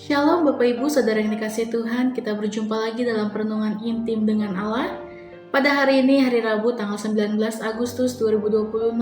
Shalom Bapak Ibu Saudara yang dikasihi Tuhan, kita berjumpa lagi dalam perenungan intim dengan Allah. Pada hari ini, hari Rabu tanggal 19 Agustus 2026,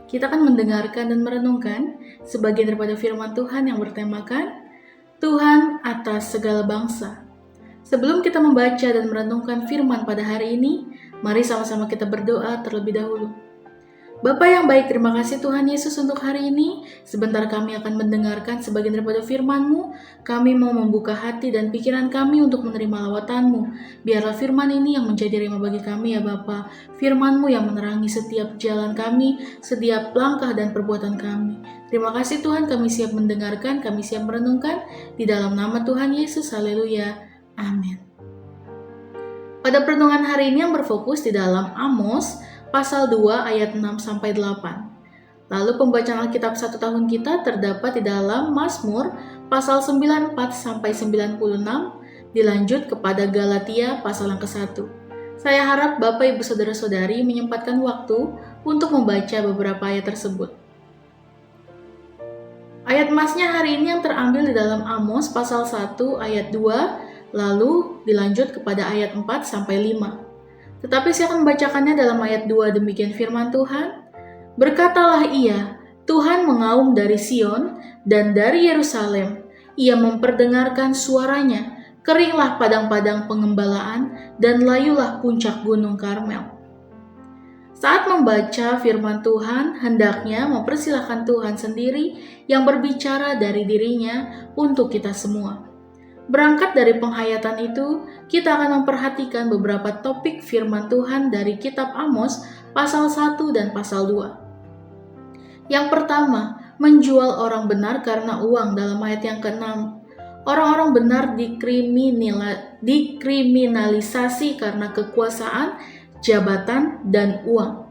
kita akan mendengarkan dan merenungkan sebagian daripada firman Tuhan yang bertemakan Tuhan atas segala bangsa. Sebelum kita membaca dan merenungkan firman pada hari ini, mari sama-sama kita berdoa terlebih dahulu. Bapa yang baik, terima kasih Tuhan Yesus untuk hari ini. Sebentar kami akan mendengarkan sebagian daripada firman-Mu. Kami mau membuka hati dan pikiran kami untuk menerima lawatan-Mu. Biarlah firman ini yang menjadi rema bagi kami ya Bapa. Firman-Mu yang menerangi setiap jalan kami, setiap langkah dan perbuatan kami. Terima kasih Tuhan, kami siap mendengarkan, kami siap merenungkan. Di dalam nama Tuhan Yesus, haleluya. Amin. Pada perenungan hari ini yang berfokus di dalam Amos, pasal 2 ayat 6-8. Lalu pembacaan Alkitab 1 tahun kita terdapat di dalam Mazmur pasal 94-96, dilanjut kepada Galatia pasal yang ke-1. Saya harap Bapak Ibu Saudara-saudari menyempatkan waktu untuk membaca beberapa ayat tersebut. Ayat emasnya hari ini yang terambil di dalam Amos pasal 1 ayat 2, lalu dilanjut kepada ayat 4-5. Tetapi saya akan membacakannya dalam ayat 2, demikian firman Tuhan. Berkatalah ia, Tuhan mengaum dari Sion dan dari Yerusalem. Ia memperdengarkan suaranya, keringlah padang-padang pengembalaan dan layulah puncak gunung Karmel. Saat membaca firman Tuhan, hendaknya mempersilahkan Tuhan sendiri yang berbicara dari dirinya untuk kita semua. Berangkat dari penghayatan itu, kita akan memperhatikan beberapa topik firman Tuhan dari kitab Amos pasal 1 dan pasal 2. Yang pertama, menjual orang benar karena uang dalam ayat yang ke-6. Orang-orang benar dikriminalisasi karena kekuasaan, jabatan, dan uang.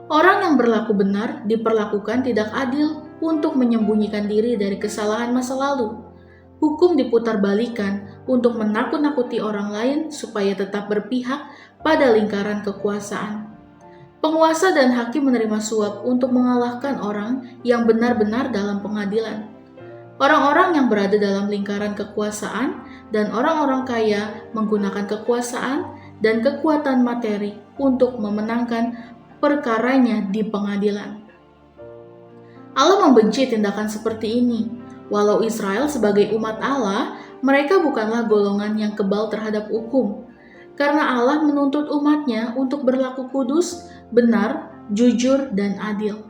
Orang yang berlaku benar diperlakukan tidak adil untuk menyembunyikan diri dari kesalahan masa lalu. Hukum diputarbalikan untuk menakut-nakuti orang lain supaya tetap berpihak pada lingkaran kekuasaan. Penguasa dan hakim menerima suap untuk mengalahkan orang yang benar-benar dalam pengadilan. Orang-orang yang berada dalam lingkaran kekuasaan dan orang-orang kaya menggunakan kekuasaan dan kekuatan materi untuk memenangkan perkaranya di pengadilan. Allah membenci tindakan seperti ini. Walau Israel sebagai umat Allah, mereka bukanlah golongan yang kebal terhadap hukum. Karena Allah menuntut umatnya untuk berlaku kudus, benar, jujur, dan adil.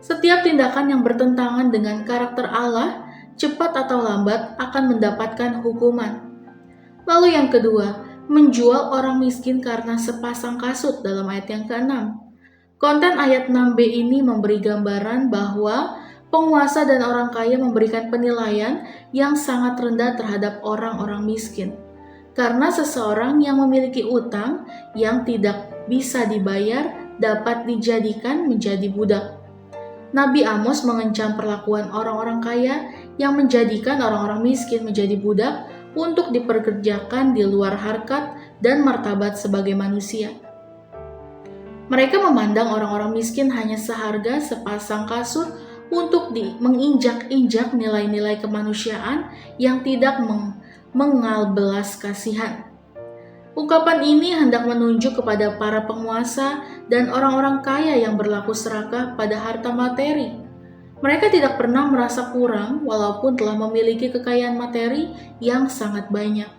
Setiap tindakan yang bertentangan dengan karakter Allah, cepat atau lambat akan mendapatkan hukuman. Lalu yang kedua, menjual orang miskin karena sepasang kasut dalam ayat yang ke-6. Konten ayat 6b ini memberi gambaran bahwa penguasa dan orang kaya memberikan penilaian yang sangat rendah terhadap orang-orang miskin. Karena seseorang yang memiliki utang yang tidak bisa dibayar dapat dijadikan menjadi budak. Nabi Amos mengancam perlakuan orang-orang kaya yang menjadikan orang-orang miskin menjadi budak untuk diperkerjakan di luar harkat dan martabat sebagai manusia. Mereka memandang orang-orang miskin hanya seharga sepasang kasut untuk menginjak-injak nilai-nilai kemanusiaan yang tidak mengal belas kasihan. Ungkapan ini hendak menunjuk kepada para penguasa dan orang-orang kaya yang berlaku serakah pada harta materi. Mereka tidak pernah merasa kurang walaupun telah memiliki kekayaan materi yang sangat banyak.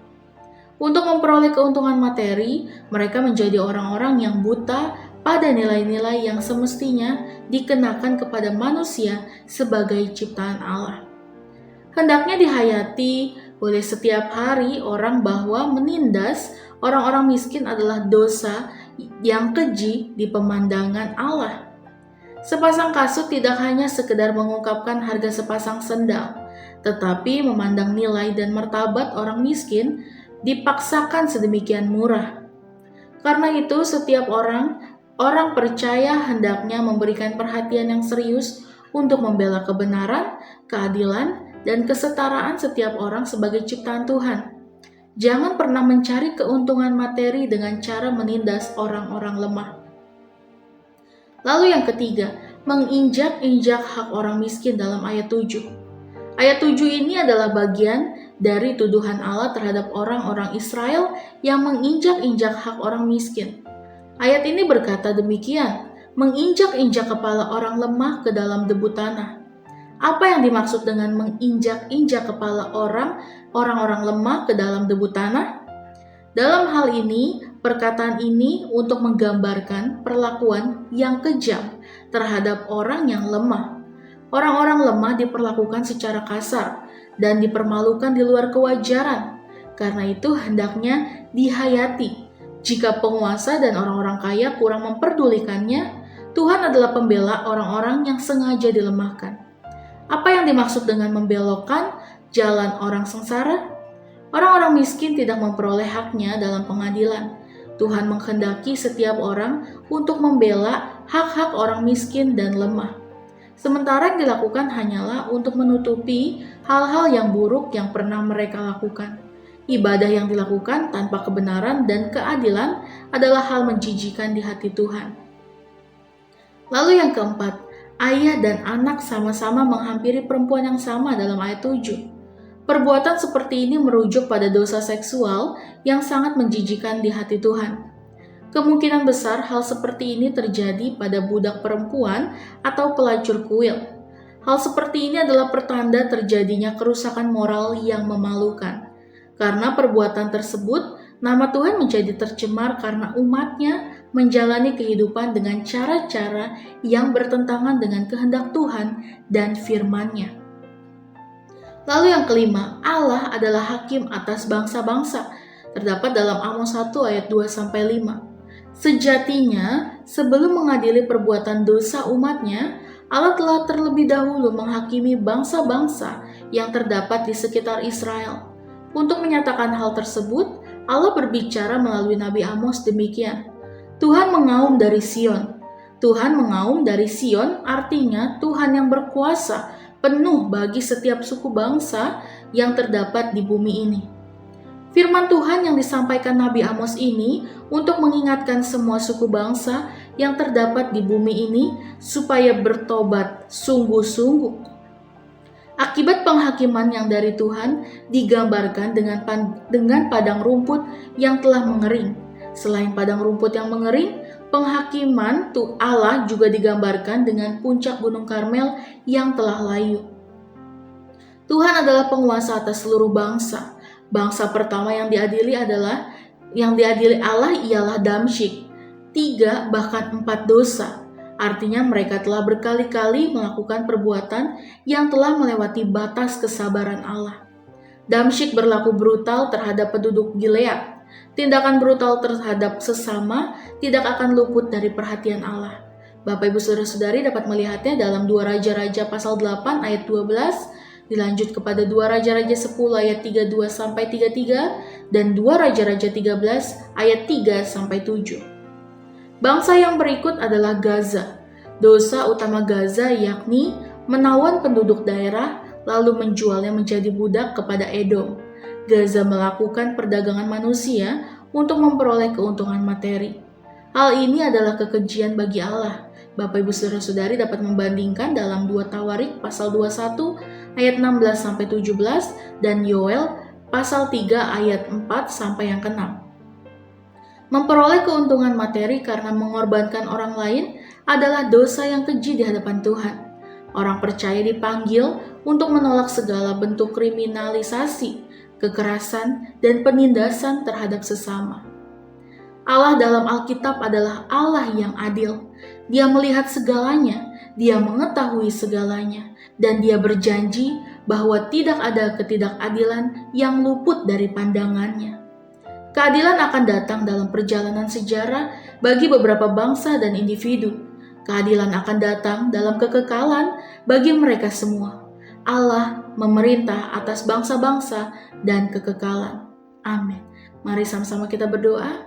Untuk memperoleh keuntungan materi, mereka menjadi orang-orang yang buta pada nilai-nilai yang semestinya dikenakan kepada manusia sebagai ciptaan Allah. Hendaknya dihayati oleh setiap hari orang bahwa menindas orang-orang miskin adalah dosa yang keji di pemandangan Allah. Sepasang kasut tidak hanya sekedar mengungkapkan harga sepasang sendal, tetapi memandang nilai dan martabat orang miskin dipaksakan sedemikian murah. Karena itu setiap orang percaya hendaknya memberikan perhatian yang serius untuk membela kebenaran, keadilan, dan kesetaraan setiap orang sebagai ciptaan Tuhan. Jangan pernah mencari keuntungan materi dengan cara menindas orang-orang lemah. Lalu yang ketiga, menginjak-injak hak orang miskin dalam ayat 7. Ayat 7 ini adalah bagian dari tuduhan Allah terhadap orang-orang Israel yang menginjak-injak hak orang miskin. Ayat ini berkata demikian, menginjak-injak kepala orang lemah ke dalam debu tanah. Apa yang dimaksud dengan menginjak-injak kepala orang-orang lemah ke dalam debu tanah? Dalam hal ini, perkataan ini untuk menggambarkan perlakuan yang kejam terhadap orang yang lemah. Orang-orang lemah diperlakukan secara kasar dan dipermalukan di luar kewajaran. Karena itu hendaknya dihayati. Jika penguasa dan orang-orang kaya kurang memperdulikannya, Tuhan adalah pembela orang-orang yang sengaja dilemahkan. Apa yang dimaksud dengan membelokkan jalan orang sengsara? Orang-orang miskin tidak memperoleh haknya dalam pengadilan. Tuhan menghendaki setiap orang untuk membela hak-hak orang miskin dan lemah. Sementara yang dilakukan hanyalah untuk menutupi hal-hal yang buruk yang pernah mereka lakukan. Ibadah yang dilakukan tanpa kebenaran dan keadilan adalah hal menjijikan di hati Tuhan. Lalu yang keempat, ayah dan anak sama-sama menghampiri perempuan yang sama dalam ayat 7. Perbuatan seperti ini merujuk pada dosa seksual yang sangat menjijikan di hati Tuhan. Kemungkinan besar hal seperti ini terjadi pada budak perempuan atau pelacur kuil. Hal seperti ini adalah pertanda terjadinya kerusakan moral yang memalukan. Karena perbuatan tersebut, nama Tuhan menjadi tercemar karena umatnya menjalani kehidupan dengan cara-cara yang bertentangan dengan kehendak Tuhan dan firman-Nya. Lalu yang kelima, Allah adalah hakim atas bangsa-bangsa. Terdapat dalam Amos 1 ayat 2-5. Sejatinya, sebelum mengadili perbuatan dosa umatnya, Allah telah terlebih dahulu menghakimi bangsa-bangsa yang terdapat di sekitar Israel. Untuk menyatakan hal tersebut, Allah berbicara melalui Nabi Amos demikian. Tuhan mengaum dari Sion. Tuhan mengaum dari Sion artinya Tuhan yang berkuasa penuh bagi setiap suku bangsa yang terdapat di bumi ini. Firman Tuhan yang disampaikan Nabi Amos ini untuk mengingatkan semua suku bangsa yang terdapat di bumi ini supaya bertobat sungguh-sungguh. Akibat penghakiman yang dari Tuhan digambarkan dengan padang rumput yang telah mengering. Selain padang rumput yang mengering, penghakiman Allah juga digambarkan dengan puncak Gunung Karmel yang telah layu. Tuhan adalah penguasa atas seluruh bangsa. Bangsa pertama yang diadili Allah ialah Damsyik. 3 bahkan 4 dosa. Artinya mereka telah berkali-kali melakukan perbuatan yang telah melewati batas kesabaran Allah. Damsyik berlaku brutal terhadap penduduk Gilead. Tindakan brutal terhadap sesama tidak akan luput dari perhatian Allah. Bapak Ibu Saudara-saudari dapat melihatnya dalam 2 Raja-Raja pasal 8 ayat 12, dilanjut kepada 2 Raja-Raja 10 ayat 32-33, dan 2 Raja-Raja 13 ayat 3-7. Bangsa yang berikut adalah Gaza. Dosa utama Gaza yakni menawan penduduk daerah lalu menjualnya menjadi budak kepada Edom. Gaza melakukan perdagangan manusia untuk memperoleh keuntungan materi. Hal ini adalah kekejian bagi Allah. Bapak Ibu Saudara-saudari dapat membandingkan dalam 2 Tawarik pasal 21 ayat 16-17 dan Yoel pasal 3 ayat 4 sampai yang ke-6. Memperoleh keuntungan materi karena mengorbankan orang lain adalah dosa yang keji di hadapan Tuhan. Orang percaya dipanggil untuk menolak segala bentuk kriminalisasi, kekerasan, dan penindasan terhadap sesama. Allah dalam Alkitab adalah Allah yang adil. Dia melihat segalanya, Dia mengetahui segalanya, dan Dia berjanji bahwa tidak ada ketidakadilan yang luput dari pandangannya. Keadilan akan datang dalam perjalanan sejarah bagi beberapa bangsa dan individu. Keadilan akan datang dalam kekekalan bagi mereka semua. Allah memerintah atas bangsa-bangsa dan kekekalan. Amin. Mari sama-sama kita berdoa.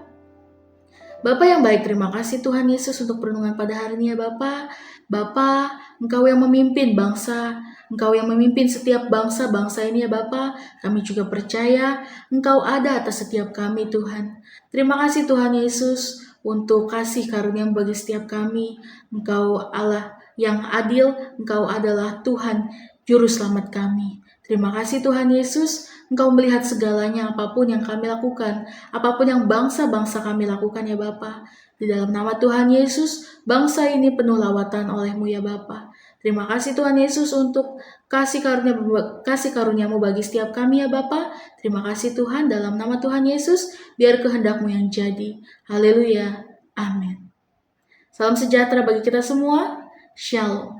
Bapa yang baik, terima kasih Tuhan Yesus untuk perenungan pada hari ini ya Bapa. Bapa, Engkau yang memimpin bangsa, Engkau yang memimpin setiap bangsa-bangsa ini ya Bapa. Kami juga percaya Engkau ada atas setiap kami Tuhan. Terima kasih Tuhan Yesus untuk kasih karunia bagi setiap kami. Engkau Allah yang adil, Engkau adalah Tuhan Juru Selamat kami. Terima kasih Tuhan Yesus, Engkau melihat segalanya apapun yang kami lakukan, apapun yang bangsa-bangsa kami lakukan ya Bapa. Di dalam nama Tuhan Yesus, bangsa ini penuh lawatan oleh-Mu ya Bapa. Terima kasih Tuhan Yesus untuk kasih karunia-Mu bagi setiap kami ya Bapa. Terima kasih Tuhan, dalam nama Tuhan Yesus, biar kehendak-Mu yang jadi. Haleluya. Amin. Salam sejahtera bagi kita semua. Shalom.